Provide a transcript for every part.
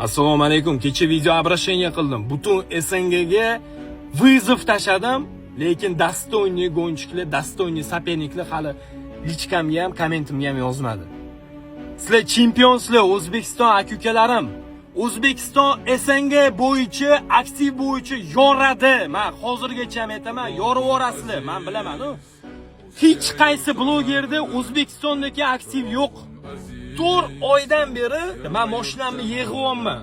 Assalomu alaykum. Kecha video обращение qildim. Butun SNGga vызов tashladim, lekin dostoyniy gonchiklar, dostoyniy соперникlar hali lichkamga ham, kommentimga ham yozmadi. Sizlar chempionsizlar, O'zbekiston aka-ukalarim. O'zbekiston SNG bo'yicha, aktiv bo'yicha yoradi. Men hozirgacha ham aytaman, yorib yorasizlar. Men bilaman-ku. Hech qaysi blogerda O'zbekistondagi aktiv yo'q. 4 oydan beri men mashinamni yig'yapman.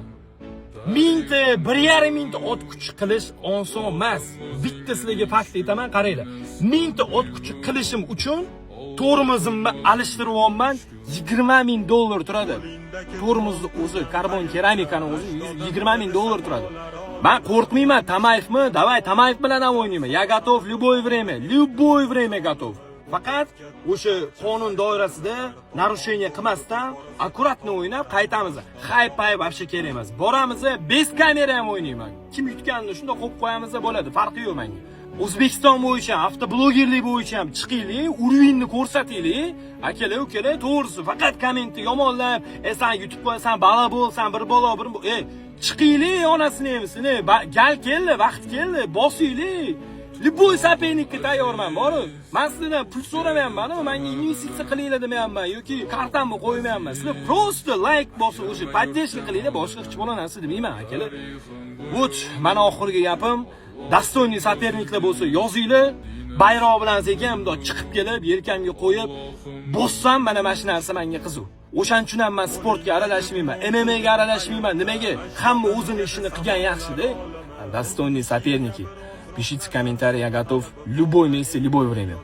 1.5 mingta ot kuchi qilish oson emas. Bitta sizlarga fakt aytaman, qaranglar. 1000ta ot kuchi qilishim uchun tormozimni alishtiryapman. $20,000 turadi. Tormozni o'zi, karbon keramikani o'zi $20,000 turadi. Ben qo'rqmayman, Tamayevmi? Davay, Tamayev bilan ham o'ynayman. Я готов любое время готов. Faqat o'sha qonun doirasida narushение qilmasdan akkuratni o'ynab qaytamiz. Hay-pay вообще kerak emas. Boramiz, bez kamera ham o'ynayman. Kim yutganini shunda qo'yib qo'yamiz bo'ladi, farqi yo'q menga. O'zbekiston bo'yicha, avtoblogerlik bo'yicha ham chiqinglar, urvinni ko'rsataylik. Akalar, ukalar, to'g'risi, faqat kommentni yomonlab, "Sen yutib qo'yasan, balo bo'lsan, bir balo, bir chiqinglar, onasini emisini, gal keldi, vaqt keldi, bosinglar. Любой соперникka tayyorman, bor-ku. Men sizlardan pul so'ramayapman, menga investitsiya qilinglar demayapman yoki kartamni qo'ymayapman. Sizlar просто like bosib, o'sha поддержка qilinglar, boshqa hech bo'lgan narsa demayman, akalar. Вот, mana oxirgi gapim, dostoyniy соперникlar bo'lsa, yozinglar. Bayroq bilan sekin bundoq chiqib kelib, yelkamga qo'yib, bossam mana shu narsa menga qiziq. O'shaning uchun ham men sportga aralashmayman, MMA ga aralashmayman. Nimaga? Hamma o'zini ishini qilgan yaxshi-da. Dostoyniy соперники. Пишите комментарии, я готов любой месте, любое время.